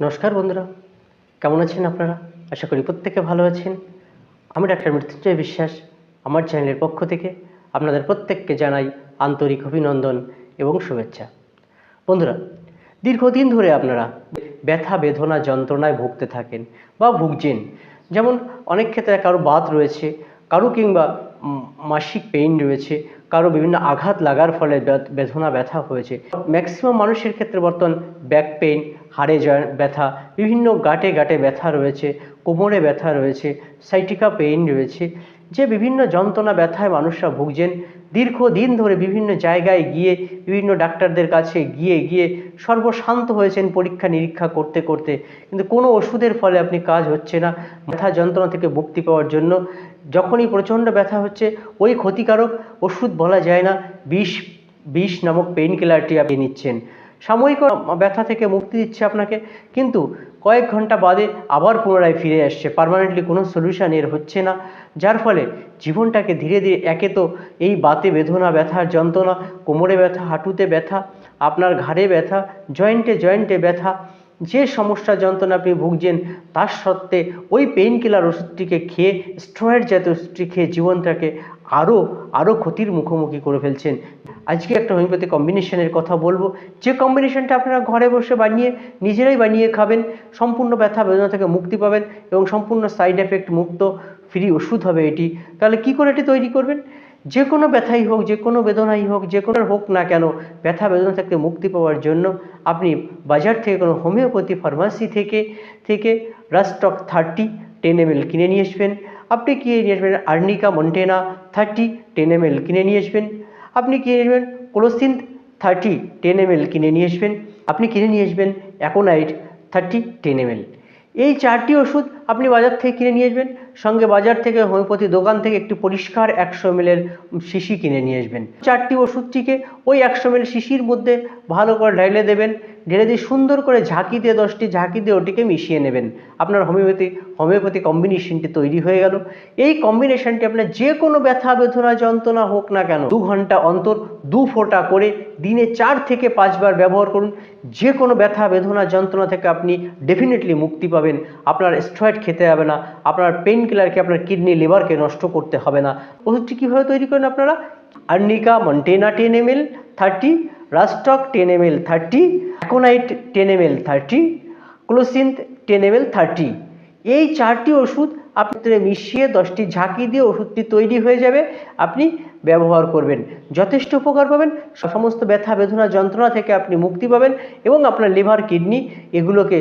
নমস্কার বন্ধুরা, কেমন আছেন আপনারা? আশা করি প্রত্যেকে ভালো আছেন। আমি ডাক্তার মৃত্যুঞ্জয় বিশ্বাস। আমার চ্যানেলের পক্ষ থেকে আপনাদের প্রত্যেককে জানাই আন্তরিক অভিনন্দন এবং শুভেচ্ছা। বন্ধুরা, দীর্ঘদিন ধরে আপনারা ব্যথা বেদনা যন্ত্রণায় ভুগতে থাকেন বা ভুগছেন। যেমন অনেক ক্ষেত্রে কারো বাত রয়েছে, কারো কিংবা মাসিক পেইন রয়েছে, কারো বিভিন্ন আঘাত লাগার ফলে বেদনা ব্যথা হয়েছে। ম্যাক্সিমাম মানুষের ক্ষেত্রে বর্তমান ব্যাক পেইন, হাড়ে ব্যথা, বিভিন্ন গাঁটে গাঁটে ব্যথা রয়েছে, কোমরে ব্যথা রয়েছে, সাইটিকা পেইন রয়েছে। যে বিভিন্ন যন্ত্রণা ব্যথায় মানুষরা ভুগছেন, দীর্ঘদিন ধরে বিভিন্ন জায়গায় গিয়ে বিভিন্ন ডাক্তারদের কাছে গিয়ে গিয়ে সর্বশান্ত হয়েছেন পরীক্ষা নিরীক্ষা করতে করতে, কিন্তু কোনো ওষুধের ফলে আপনি কাজ হচ্ছে না। ব্যথা যন্ত্রণা থেকে মুক্তি পাওয়ার জন্য যখনই প্রচণ্ড ব্যথা হচ্ছে, ওই ক্ষতিকারক ওষুধ বলা যায় না, বিষ নামক পেইন কিলারটি আপনি নিচ্ছেন। সাময়িক ব্যথা থেকে মুক্তি দিচ্ছে আপনাকে, কিন্তু কয়েক ঘন্টা বাদে আবার পুনরায় ফিরে আসছে। পার্মানেন্টলি কোনো সলিউশন এর হচ্ছে না, যার ফলে জীবনটাকে ধীরে ধীরে একে তো এই বাতে বেদনা ব্যথার যন্ত্রণা, কোমরে ব্যথা, হাঁটুতে ব্যথা, আপনার ঘাড়ে ব্যথা, জয়েন্টে জয়েন্টে ব্যথা, যে সমস্যা যন্ত্রণা আপনি ভুগছেন তার সত্ত্বে ওই পেইন কিলার ওষুধটিকে খেয়ে, স্টেরয়েড জাতীয় ওষুধটি খেয়ে জীবনটাকে আরও ক্ষতির মুখোমুখি করে ফেলছেন। আজকে একটা হোমিওপ্যাথি কম্বিনেশনের কথা বলবো, যে কম্বিনেশনটা আপনারা ঘরে বসে নিজেরাই বানিয়ে খাবেন, সম্পূর্ণ ব্যথা বেদনা থেকে মুক্তি পাবেন এবং সম্পূর্ণ সাইড এফেক্ট মুক্ত ফ্রি ওষুধ হবে এটি। তাহলে কি করে এটি তৈরি করবেন? যে কোনো ব্যথাই হোক, যে কোনো বেদনাই হোক, যে কোনো হোক না কেন, ব্যথা বেদনা থেকে মুক্তি পাওয়ার জন্য আপনি বাজার থেকে কোনো হোমিওপ্যাথি ফার্মাসি থেকে রাস্টক 30 10 ml কিনে নিয়ে আসবেন। আপনি কিনে নিয়ে আসবেন আর্নিকা মন্টেনা 30 10 ml কিনে নিয়ে আসবেন। আপনি কিনে নেবেন ক্লোসিন 30 10 ml কিনে নিয়ে আসবেন। আপনি কিনে নিয়ে আসবেন অ্যাকোনাইট 30 10 ml। এই 4টি ওষুধ আপনি বাজার থেকে কিনে নিয়ে আসবেন। সঙ্গে বাজার থেকে হোমিওপ্যাথি দোকান থেকে একটি পরিষ্কার 100 ml শিশি কিনে নিয়ে আসবেন। 4টি ওষুধটিকে ওই 100 ml শিশির মধ্যে ভালো করে ঢেলে দেবেন। ঢেলে দিয়ে সুন্দর করে ঝাঁকি দিয়ে 10টি ঝাঁকি দিয়ে ওটিকে মিশিয়ে নেবেন। আপনার হোমিওপ্যাথি কম্বিনেশনটি তৈরি হয়ে গেল। এই কম্বিনেশনটি আপনার যে কোনো ব্যথা বেদনা যন্ত্রণা হোক না কেন 2 ঘন্টা অন্তর 2 ফোঁটা করে দিনে 4 থেকে 5 বার ব্যবহার করুন। যে কোনো ব্যথা বেদনা যন্ত্রণা থেকে আপনি ডেফিনেটলি মুক্তি পাবেন। আপনার স্টেরয়েড খেতে হবে না, আপনার পেইন কিলারকে আপনার কিডনি লিভারকে নষ্ট করতে হবে না। ওষুধটি কীভাবে তৈরি করেন আপনারা? Arnica montana 10 ml 30, রাস্টক 10 ml 30, aconite 10 ml 30, ক্লোসিন 10 ml 30। এই 4টি ওষুধ আপনি মিশিয়ে 10টি ঝাঁকি দিয়ে ওষুধটি তৈরি হয়ে যাবে। আপনি ব্যবহার করবেন, যথেষ্ট উপকার পাবেন। সমস্ত ব্যথা বেদনা যন্ত্রণা থেকে আপনি মুক্তি পাবেন এবং আপনার লিভার কিডনি এগুলোকে